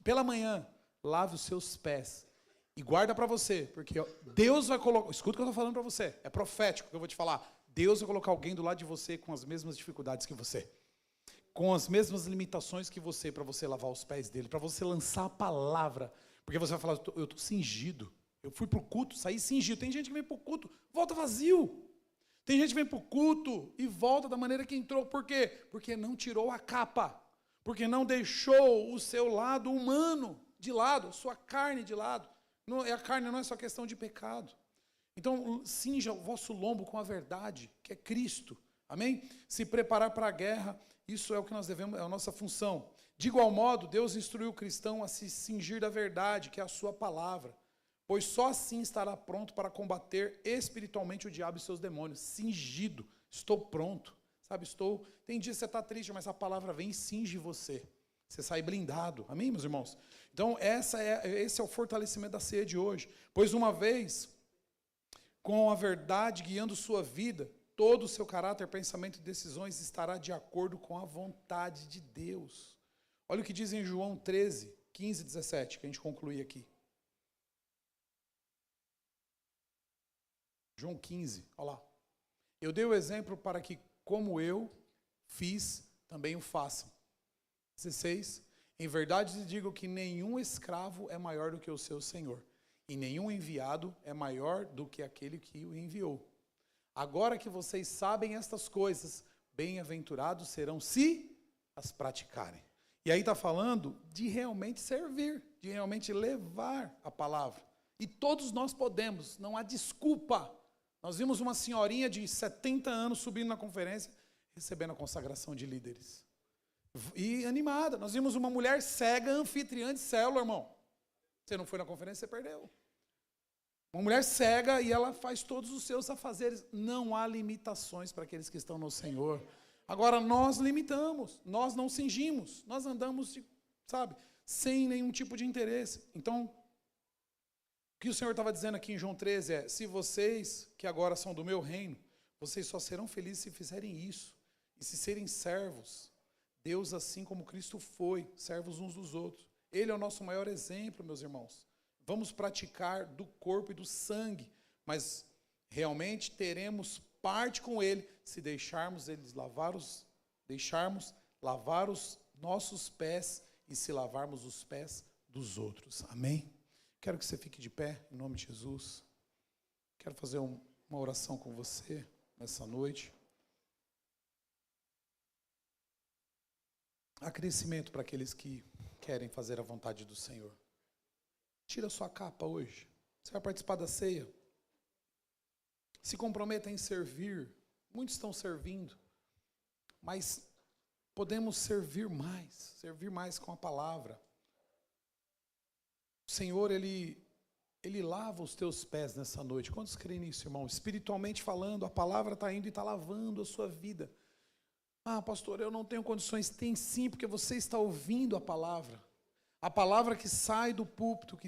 pela manhã, lave os seus pés. E guarda para você, porque Deus vai colocar... Escuta o que eu estou falando para você, é profético que eu vou te falar. Deus vai colocar alguém do lado de você com as mesmas dificuldades que você. Com as mesmas limitações que você, para você lavar os pés dele, para você lançar a palavra. Porque você vai falar, eu estou cingido. Eu fui para o culto, saí cingido. Tem gente que vem para o culto, volta vazio. Tem gente que vem para o culto e volta da maneira que entrou. Por quê? Porque não tirou a capa. Porque não deixou o seu lado humano de lado, sua carne de lado. A carne não é só questão de pecado. Então, cinja o vosso lombo com a verdade, que é Cristo. Amém? Se preparar para a guerra, isso é o que nós devemos, é a nossa função. De igual modo, Deus instruiu o cristão a se cingir da verdade, que é a sua palavra. Pois só assim estará pronto para combater espiritualmente o diabo e seus demônios. Cingido, estou pronto. Sabe, tem dias que você está triste, mas a palavra vem e cinge você. Você sai blindado. Amém, meus irmãos? Então, esse é o fortalecimento da ceia de hoje. Pois uma vez, com a verdade guiando sua vida, todo o seu caráter, pensamento e decisões estará de acordo com a vontade de Deus. Olha o que diz em João 13, 15 e 17, que a gente conclui aqui. João 15, olha lá. Eu dei o exemplo para que, como eu fiz, também o façam. 16. Em verdade lhes digo que nenhum escravo é maior do que o seu senhor, e nenhum enviado é maior do que aquele que o enviou. Agora que vocês sabem estas coisas, bem-aventurados serão se as praticarem. E aí está falando de realmente servir, de realmente levar a palavra. E todos nós podemos, não há desculpa. Nós vimos uma senhorinha de 70 anos subindo na conferência, recebendo a consagração de líderes. E animada. Nós vimos uma mulher cega, anfitriã de célula, irmão. Você não foi na conferência, você perdeu. Uma mulher cega e ela faz todos os seus afazeres. Não há limitações para aqueles que estão no Senhor. Agora, nós limitamos, nós não cingimos, nós andamos, sem nenhum tipo de interesse. Então, o que o Senhor estava dizendo aqui em João 13 é, se vocês, que agora são do meu reino, vocês só serão felizes se fizerem isso. E se serem servos, Deus, assim como Cristo foi, servos uns dos outros. Ele é o nosso maior exemplo, meus irmãos. Vamos praticar do corpo e do sangue, mas realmente teremos parte com Ele se deixarmos lavar os nossos pés e se lavarmos os pés dos outros. Amém? Quero que você fique de pé, em nome de Jesus. Quero fazer uma oração com você nessa noite. Há crescimento para aqueles que querem fazer a vontade do Senhor? Tira sua capa hoje. Você vai participar da ceia. Se comprometa em servir. Muitos estão servindo, mas podemos servir mais com a palavra. O Senhor, Ele lava os teus pés nessa noite. Quantos creem nisso, irmão? Espiritualmente falando, a palavra está indo e está lavando a sua vida. Ah, pastor, eu não tenho condições. Tem sim, porque você está ouvindo a palavra. A palavra que sai do púlpito,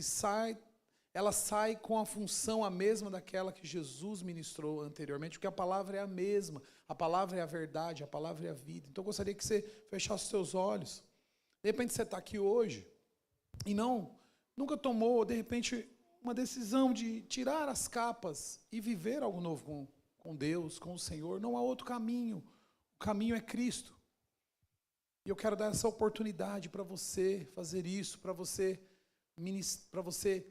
ela sai com a função a mesma daquela que Jesus ministrou anteriormente, porque a palavra é a mesma, a palavra é a verdade, a palavra é a vida. Então eu gostaria que você fechasse os seus olhos. De repente você está aqui hoje e nunca tomou, de repente, uma decisão de tirar as capas e viver algo novo com Deus, com o Senhor. Não há outro caminho, o caminho é Cristo. E eu quero dar essa oportunidade para você fazer isso, para você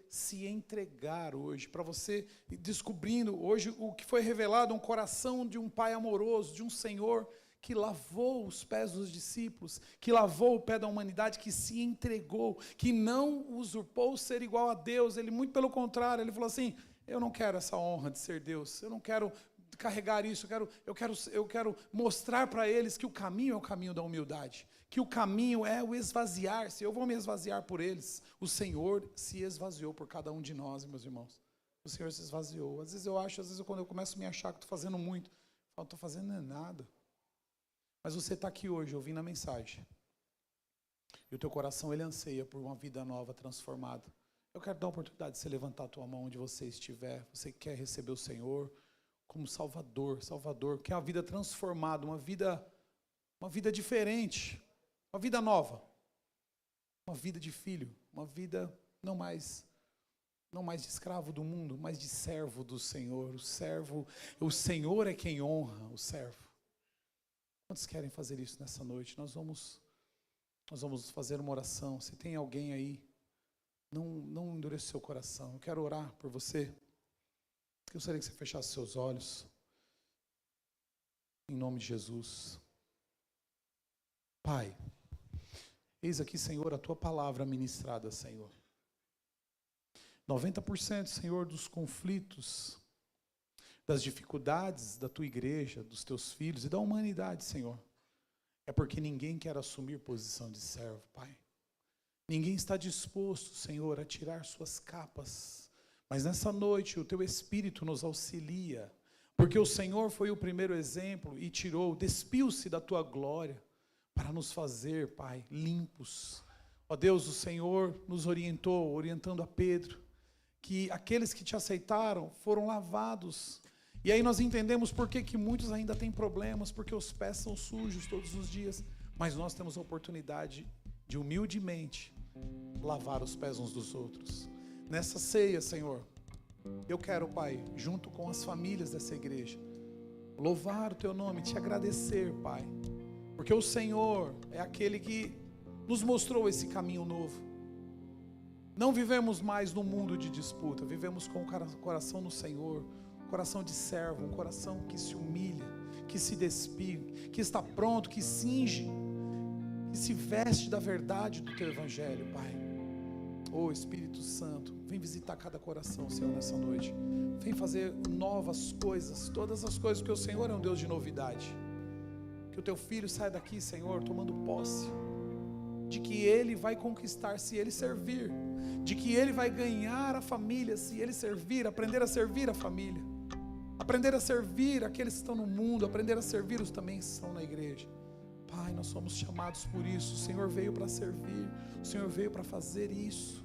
se entregar hoje, para você ir descobrindo hoje o que foi revelado, um coração de um Pai amoroso, de um Senhor que lavou os pés dos discípulos, que lavou o pé da humanidade, que se entregou, que não usurpou ser igual a Deus. Ele, muito pelo contrário, ele falou assim: eu não quero essa honra de ser Deus, eu não quero carregar isso, eu quero mostrar para eles que o caminho é o caminho da humildade, que o caminho é o esvaziar-se. Eu vou me esvaziar por eles. O Senhor se esvaziou por cada um de nós, meus irmãos. O Senhor se esvaziou. Às vezes quando eu começo a me achar que estou fazendo muito, eu falo, não estou fazendo nada. Mas você está aqui hoje ouvindo a mensagem. E o teu coração, ele anseia por uma vida nova, transformada. Eu quero dar a oportunidade de você levantar a tua mão onde você estiver. Você quer receber o Senhor como Salvador, quer uma vida transformada, uma vida diferente, uma vida nova, uma vida de filho, uma vida não mais de escravo do mundo, mas de servo do Senhor. O Senhor é quem honra o servo. Quantos querem fazer isso nessa noite? Nós vamos fazer uma oração. Se tem alguém aí, não endureça o seu coração. Eu quero orar por você. Eu gostaria que você fechasse seus olhos. Em nome de Jesus. Pai, eis aqui, Senhor, a tua palavra ministrada, Senhor. 90%, Senhor, dos conflitos, das dificuldades da tua igreja, dos teus filhos e da humanidade, Senhor, é porque ninguém quer assumir posição de servo, Pai. Ninguém está disposto, Senhor, a tirar suas capas. Mas nessa noite o teu Espírito nos auxilia, porque o Senhor foi o primeiro exemplo e despiu-se da tua glória para nos fazer, Pai, limpos. Ó Deus, o Senhor nos orientando a Pedro, que aqueles que te aceitaram foram lavados. E aí nós entendemos por que muitos ainda têm problemas, porque os pés são sujos todos os dias. Mas nós temos a oportunidade de humildemente lavar os pés uns dos outros. Nessa ceia, Senhor, eu quero, Pai, junto com as famílias dessa igreja, louvar o teu nome, te agradecer, Pai, porque o Senhor é aquele que nos mostrou esse caminho novo. Não vivemos mais no mundo de disputa, vivemos com o coração no Senhor, um coração de servo, um coração que se humilha, que se despide, que está pronto, que cinge, que se veste da verdade do teu evangelho, Pai. Oh, Espírito Santo, vem visitar cada coração, Senhor, nessa noite. Vem fazer novas coisas, todas as coisas, porque o Senhor é um Deus de novidade. Que o teu filho saia daqui, Senhor, tomando posse de que ele vai conquistar se ele servir, de que ele vai ganhar a família se ele servir, aprender a servir a família, aprender a servir aqueles que estão no mundo, aprender a servir os também que estão na igreja. Pai, nós somos chamados por isso. O Senhor veio para servir, o Senhor veio para fazer isso.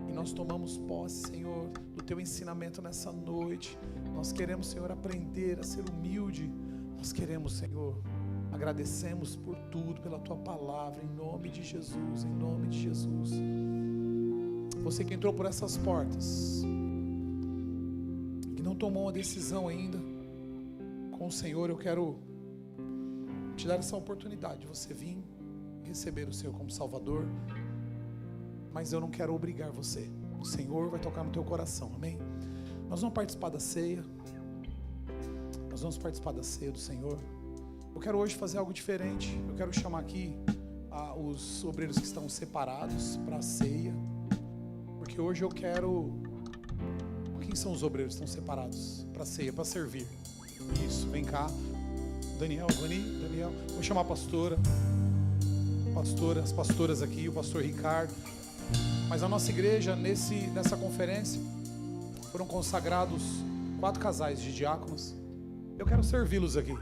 E nós tomamos posse, Senhor, do teu ensinamento nessa noite. Nós queremos, Senhor, aprender a ser humilde. Nós queremos, Senhor, agradecemos por tudo, pela tua palavra, em nome de Jesus, em nome de Jesus. Você que entrou por essas portas, que não tomou uma decisão ainda com o Senhor, eu quero te dar essa oportunidade de você vir receber o Senhor como Salvador, mas eu não quero obrigar você. O Senhor vai tocar no teu coração, amém? Nós vamos participar da ceia, do Senhor. Eu quero hoje fazer algo diferente. Eu quero chamar aqui os obreiros que estão separados para a ceia, porque hoje eu quero... Quem são os obreiros que estão separados para a ceia, para servir? Isso, vem cá. Daniel, Vani, Daniel. Vou chamar a pastora, as pastoras aqui, o pastor Ricardo. Mas a nossa igreja, nessa conferência, foram consagrados 4 casais de diáconos. Eu quero servi-los aqui.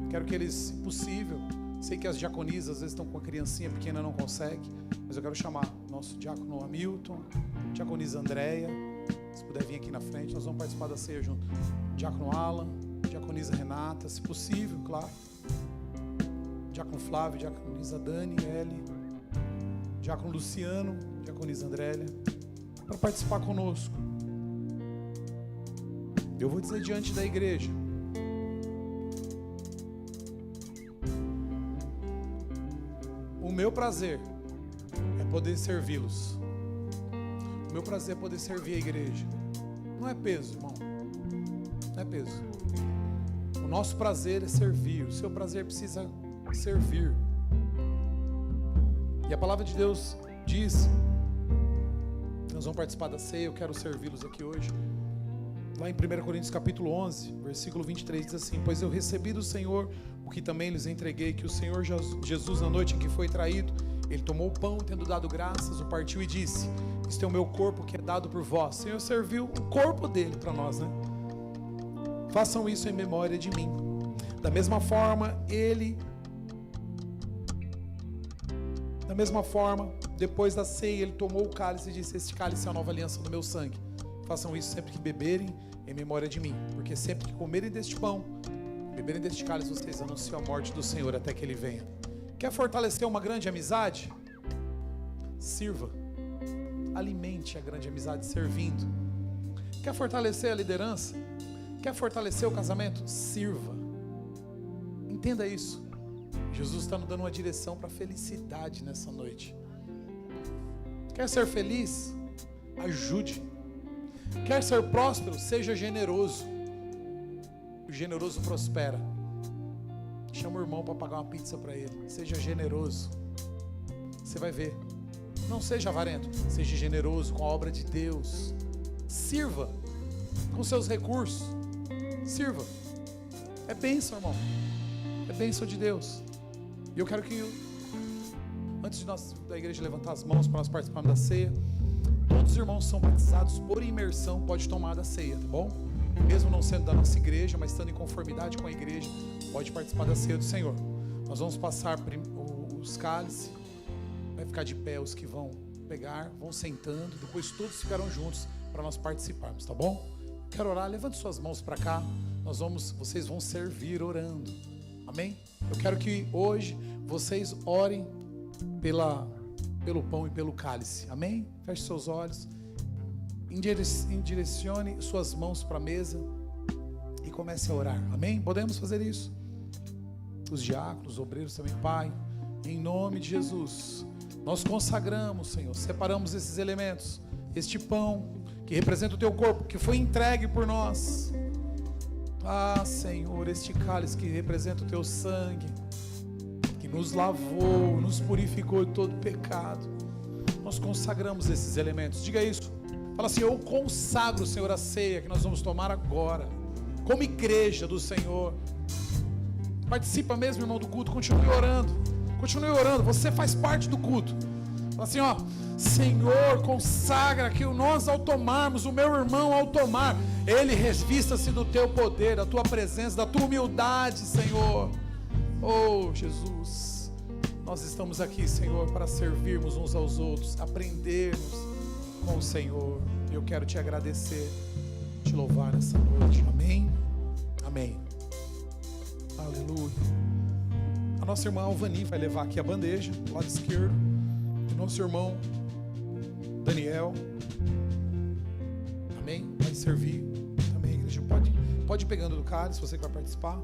Quero que eles, se possível, sei que as diaconisas às vezes estão com uma criancinha pequena, não consegue, mas eu quero chamar nosso diácono Hamilton, diaconisa Andréia, se puder vir aqui na frente, nós vamos participar da ceia junto. Diácono Alan, diaconisa Renata, se possível, claro. Diácono Flávio, diaconisa Dani, Eli, diácono Luciano, diaconisa Andréia, para participar conosco. Eu vou dizer diante da igreja: o meu prazer é poder servi-los. O meu prazer é poder servir a igreja. Não é peso, irmão. Não é peso. O nosso prazer é servir. O seu prazer precisa servir. E a palavra de Deus diz, nós vamos participar da ceia, eu quero servi-los aqui hoje. Lá em 1 Coríntios capítulo 11, versículo 23, diz assim: pois eu recebi do Senhor o que também lhes entreguei, que o Senhor Jesus, na noite em que foi traído, ele tomou o pão, tendo dado graças, o partiu e disse: isto é o meu corpo que é dado por vós. O Senhor serviu o corpo dele para nós, né? Façam isso em memória de mim. Da mesma forma, depois da ceia, ele tomou o cálice e disse: este cálice é a nova aliança do meu sangue. Façam isso sempre que beberem em memória de mim, porque sempre que comerem deste pão, beberem deste cálice, vocês anunciam a morte do Senhor até que ele venha. Quer fortalecer uma grande amizade? Sirva. Alimente a grande amizade servindo. Quer fortalecer a liderança? Quer fortalecer o casamento? Sirva. Entenda isso. Jesus está nos dando uma direção para a felicidade nessa noite. Quer ser feliz? Ajude. Quer ser próspero? Seja generoso. O generoso prospera. Chama o irmão para pagar uma pizza para ele. Seja generoso. Você vai ver. Não seja avarento. Seja generoso com a obra de Deus. Sirva com seus recursos. Sirva. É bênção, irmão. É bênção de Deus. E eu quero que, antes de nós da igreja levantar as mãos para nós participarmos da ceia, todos os irmãos são batizados por imersão, pode tomar da ceia, tá bom? Mesmo não sendo da nossa igreja, mas estando em conformidade com a igreja, pode participar da ceia do Senhor. Nós vamos passar os cálices, vai ficar de pé os que vão pegar, vão sentando, depois todos ficarão juntos para nós participarmos, tá bom? Quero orar, levante suas mãos para cá, vocês vão servir orando, amém? Eu quero que hoje vocês orem pelo pão e pelo cálice, amém? Feche seus olhos, direcione suas mãos para a mesa e comece a orar, amém? Podemos fazer isso? Os diáconos, os obreiros também, Pai, em nome de Jesus, nós consagramos, Senhor, separamos esses elementos, este pão que representa o Teu corpo, que foi entregue por nós, Senhor, este cálice que representa o Teu sangue, que nos lavou, nos purificou de todo pecado. Nós consagramos esses elementos. Diga isso. Fala assim: eu consagro, Senhor, a ceia que nós vamos tomar agora, como igreja do Senhor. Participa mesmo, irmão, do culto. Continue orando. Continue orando. Você faz parte do culto. Fala assim, Senhor, consagra que nós ao tomarmos, o meu irmão ao tomar, ele revista-se do Teu poder, da Tua presença, da Tua humildade, Senhor. Oh, Jesus, nós estamos aqui, Senhor, para servirmos uns aos outros, aprendermos com o Senhor. Eu quero Te agradecer, Te louvar essa noite, amém? Amém. Aleluia. A nossa irmã Alvani vai levar aqui a bandeja, do lado esquerdo. O nosso irmão Daniel, amém? Vai servir também, igreja. Pode ir pegando do cálice, você que vai participar.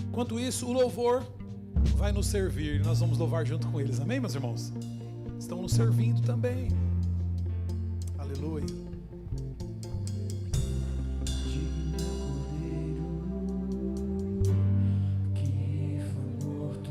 Enquanto isso, o louvor vai nos servir, nós vamos louvar junto com eles, amém, meus irmãos? Estão nos servindo também, aleluia. Que foi morto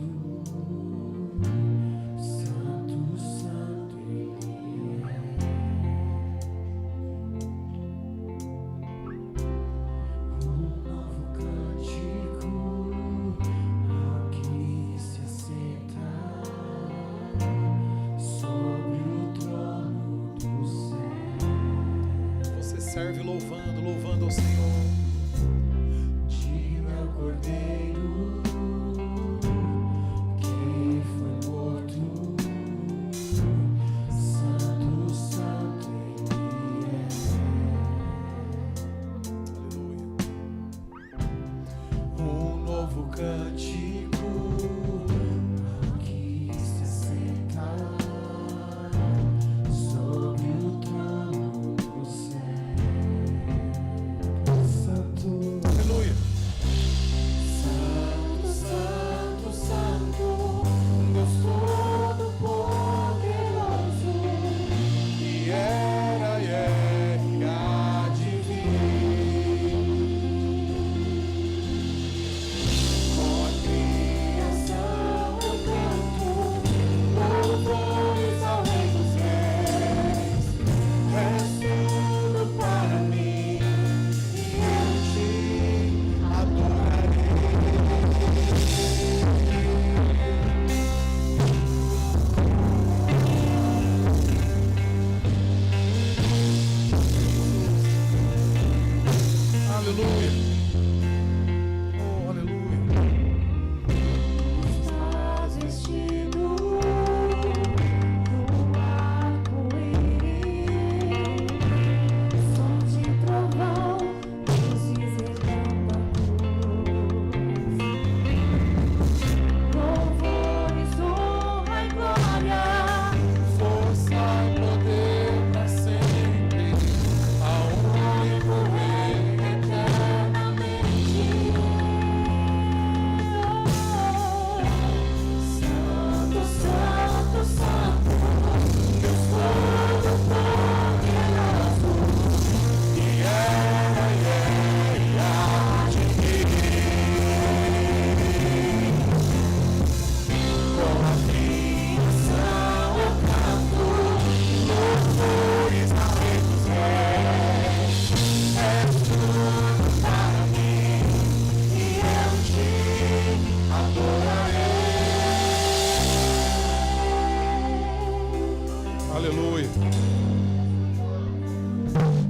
Aleluia.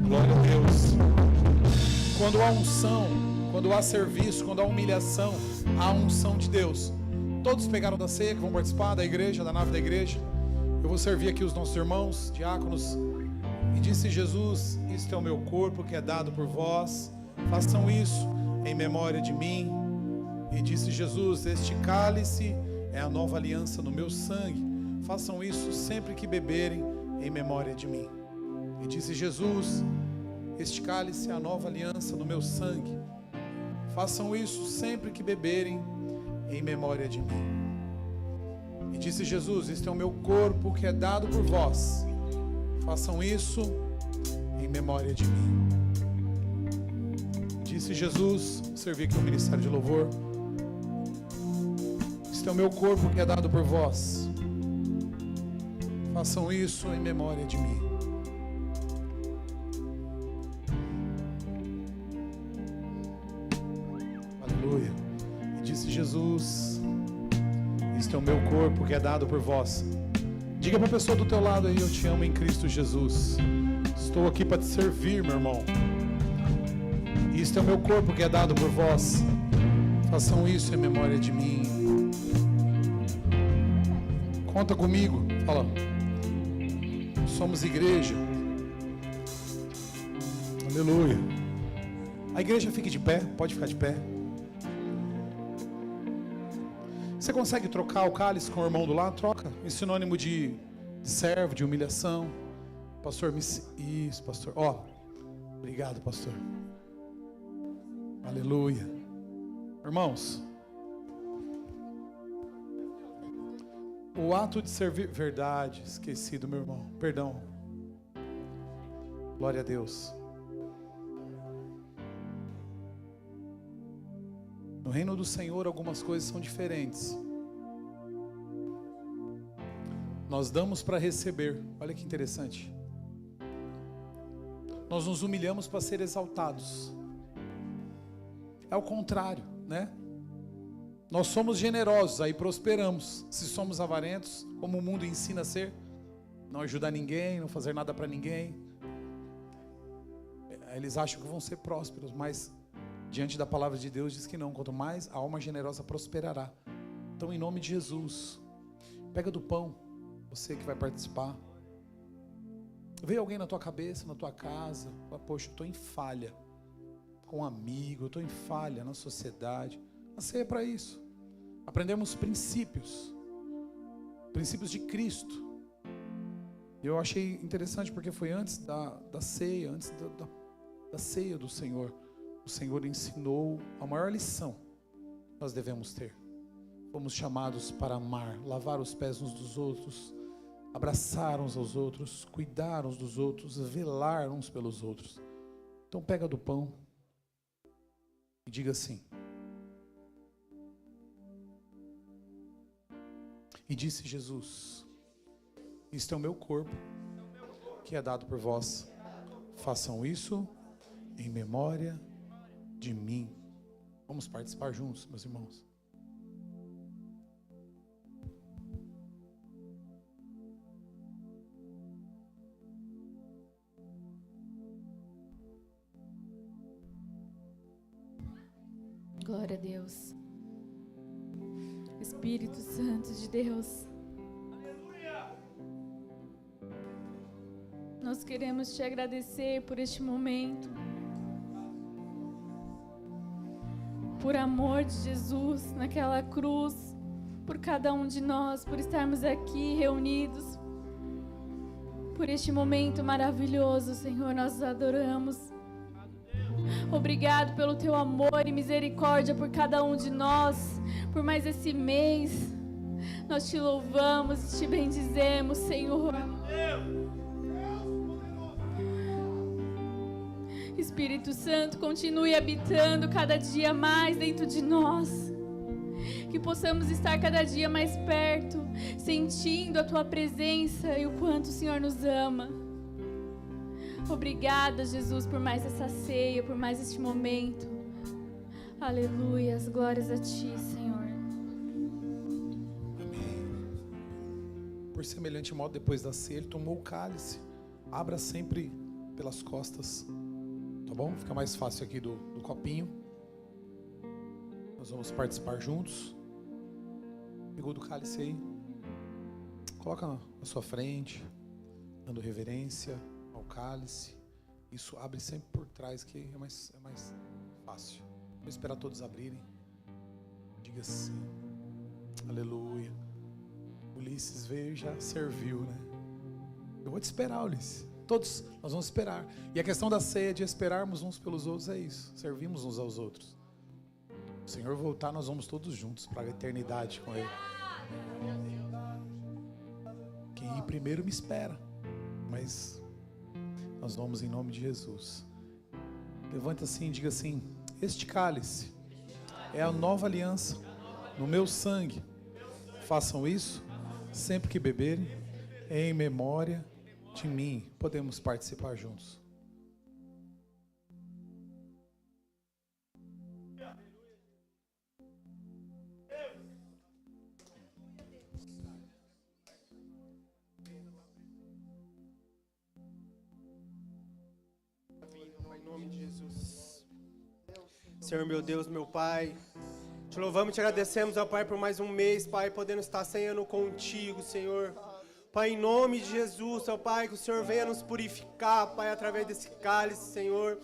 Glória a Deus. Quando há unção, quando há serviço, quando há humilhação, há unção de Deus. Todos pegaram da ceia que vão participar da igreja, da nave da igreja. Eu vou servir aqui os nossos irmãos, diáconos. E disse Jesus: isto é o meu corpo que é dado por vós. Façam isso em memória de mim. E disse Jesus: este cálice é a nova aliança no meu sangue. Façam isso sempre que beberem em memória de mim. E disse Jesus: este cálice é a nova aliança no meu sangue. Façam isso sempre que beberem em memória de mim. E disse Jesus: este é o meu corpo que é dado por vós. Façam isso em memória de mim. Disse Jesus, servi aqui o ministério de louvor: este é o meu corpo que é dado por vós. Façam isso em memória de mim. Aleluia. E disse Jesus: este é o meu corpo que é dado por vós. Diga para a pessoa do teu lado aí: eu te amo em Cristo Jesus. Estou aqui para te servir, meu irmão. Isto é o meu corpo que é dado por vós. Façam isso em memória de mim. Conta comigo. Fala. Somos igreja. Aleluia. A igreja fique de pé. Pode ficar de pé. Você consegue trocar o cálice com o irmão do lado? Troca. Em sinônimo de servo, de humilhação. Pastor, isso, pastor. Ó, obrigado, pastor. Aleluia. Irmãos, o ato de servir... Verdade, esqueci do meu irmão. Perdão. Glória a Deus. No reino do Senhor, algumas coisas são diferentes. Nós damos para receber. Olha que interessante. Nós nos humilhamos para ser exaltados. É o contrário, né? Nós somos generosos, aí prosperamos. Se somos avarentos, como o mundo ensina a ser, não ajudar ninguém, não fazer nada para ninguém, eles acham que vão ser prósperos, mas diante da palavra de Deus diz que não. Quanto mais a alma generosa prosperará. Então, em nome de Jesus, pega do pão, você que vai participar. Veio alguém na tua cabeça, na tua casa, fala: poxa, eu estou em falha com um amigo, eu estou em falha na sociedade. A ceia é para isso. Aprendemos princípios de Cristo. Eu achei interessante porque foi antes da ceia, antes da ceia do Senhor. O Senhor ensinou a maior lição que nós devemos ter. Fomos chamados para amar, lavar os pés uns dos outros, abraçar uns aos outros, cuidar uns dos outros, velar uns pelos outros. Então pega do pão e diga assim: e disse Jesus: isto é o meu corpo que é dado por vós. Façam isso em memória de mim. Vamos participar juntos, meus irmãos. Glória a Deus. Espírito Santo de Deus, nós queremos te agradecer por este momento, por amor de Jesus naquela cruz, por cada um de nós, por estarmos aqui reunidos, por este momento maravilhoso, Senhor, nós adoramos. Obrigado pelo teu amor e misericórdia por cada um de nós, por mais esse mês. Nós te louvamos e te bendizemos, Senhor. Espírito Santo, continue habitando cada dia mais dentro de nós. Que possamos estar cada dia mais perto, sentindo a tua presença e o quanto o Senhor nos ama. Obrigada, Jesus, por mais essa ceia, por mais este momento. Aleluia, as glórias a ti, Senhor. Amém. Por por semelhante modo, depois da ceia, ele tomou o cálice. Abra sempre pelas costas, tá bom? Fica mais fácil aqui do copinho. Nós vamos participar juntos. Pegou do cálice aí, coloca na sua frente, dando reverência ao cálice. Isso abre sempre por trás, que é mais fácil. Vou esperar todos abrirem. Diga assim: aleluia. Ulisses veio e já serviu, né? Eu vou te esperar, Ulisses. Todos nós vamos esperar. E a questão da ceia, de esperarmos uns pelos outros, é isso. Servimos uns aos outros. O Senhor voltar, nós vamos todos juntos para a eternidade com Ele. Quem ir primeiro me espera. Mas nós vamos em nome de Jesus. Levanta assim e diga assim: este cálice é a nova aliança no meu sangue. Façam isso sempre que beberem, em memória de mim. Podemos participar juntos. Em nome de Jesus. Senhor, meu Deus, meu Pai, te louvamos e te agradecemos, ó Pai, por mais um mês, Pai, podendo estar ceando contigo, Senhor. Pai, em nome de Jesus, ó Pai, que o Senhor venha nos purificar, Pai, através desse cálice, Senhor.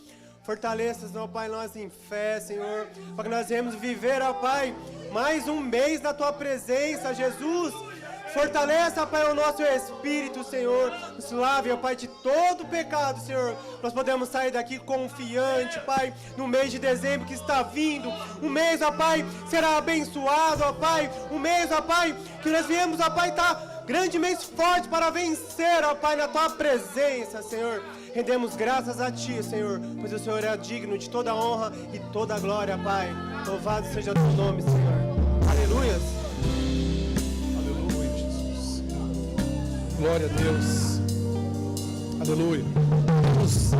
Fortaleça-nos, ó Pai, nós em fé, Senhor, para que nós venhamos viver, ó Pai, mais um mês na Tua presença, Jesus. Fortaleça, Pai, o nosso espírito, Senhor. Nos lave, ó Pai, de todo pecado, Senhor. Nós podemos sair daqui confiante, Pai, no mês de dezembro que está vindo. Um mês, ó Pai, será abençoado, ó Pai. Um mês, ó Pai, que nós viemos, ó Pai, tá grandemente forte para vencer, ó Pai, na Tua presença, Senhor. Rendemos graças a Ti, Senhor, pois o Senhor é digno de toda honra e toda glória, Pai. Louvado seja o Teu nome, Senhor. Aleluias. Glória a Deus. Aleluia. Vamos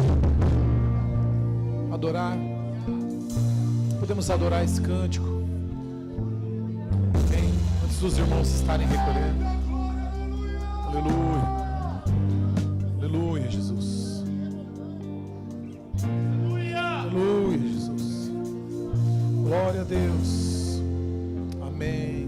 adorar. Podemos adorar esse cântico. Amém. Antes dos irmãos estarem recolhendo. Aleluia. Aleluia, Jesus. Aleluia, Jesus. Glória a Deus. Amém.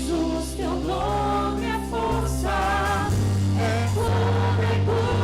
Jesus, teu nome é força, é fogo, é glória.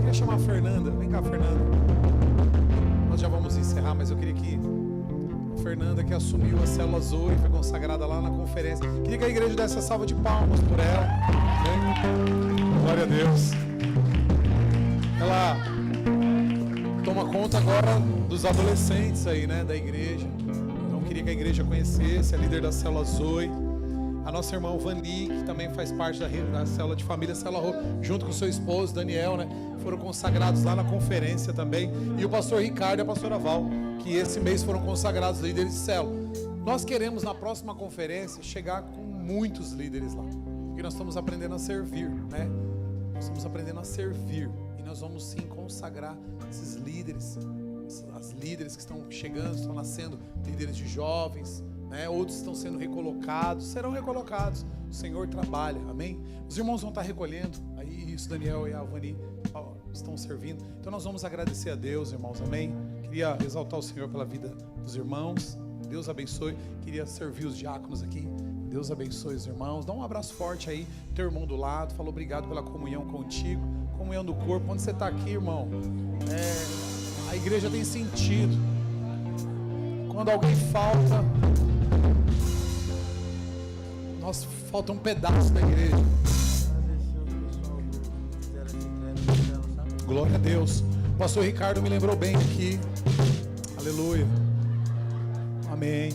queria chamar a Fernanda. Vem cá, Fernanda. Nós já vamos encerrar, mas eu queria que a Fernanda, que assumiu a célula Zoe, foi consagrada lá na conferência. Queria que a igreja desse a salva de palmas por ela. Glória a Deus. Ela toma conta agora dos adolescentes aí, né, da igreja. Então queria que a igreja conhecesse a líder da célula Zoe, a nossa irmã Vani, que também faz parte da célula de família Célula Rô, junto com seu esposo Daniel, né, foram consagrados lá na conferência também, e o pastor Ricardo e a pastora Val, que esse mês foram consagrados líderes de célula. Nós queremos na próxima conferência chegar com muitos líderes lá, porque nós estamos aprendendo a servir, né? Nós estamos aprendendo a servir, e nós vamos sim consagrar esses líderes, as líderes que estão chegando, estão nascendo líderes de jovens, né? Outros estão sendo recolocados, serão recolocados. O Senhor trabalha, amém? Os irmãos vão estar recolhendo, aí isso, Daniel e a Vani estão servindo. Então nós vamos agradecer a Deus, irmãos, amém? Queria exaltar o Senhor pela vida dos irmãos. Deus abençoe. Queria servir os diáconos aqui. Deus abençoe os irmãos. Dá um abraço forte aí, teu irmão do lado. Fala obrigado pela comunhão contigo, comunhão do corpo. Onde você está aqui, irmão? A igreja tem sentido. Quando alguém falta, falta um pedaço da igreja. Glória a Deus. O pastor Ricardo me lembrou bem aqui. Aleluia. Amém.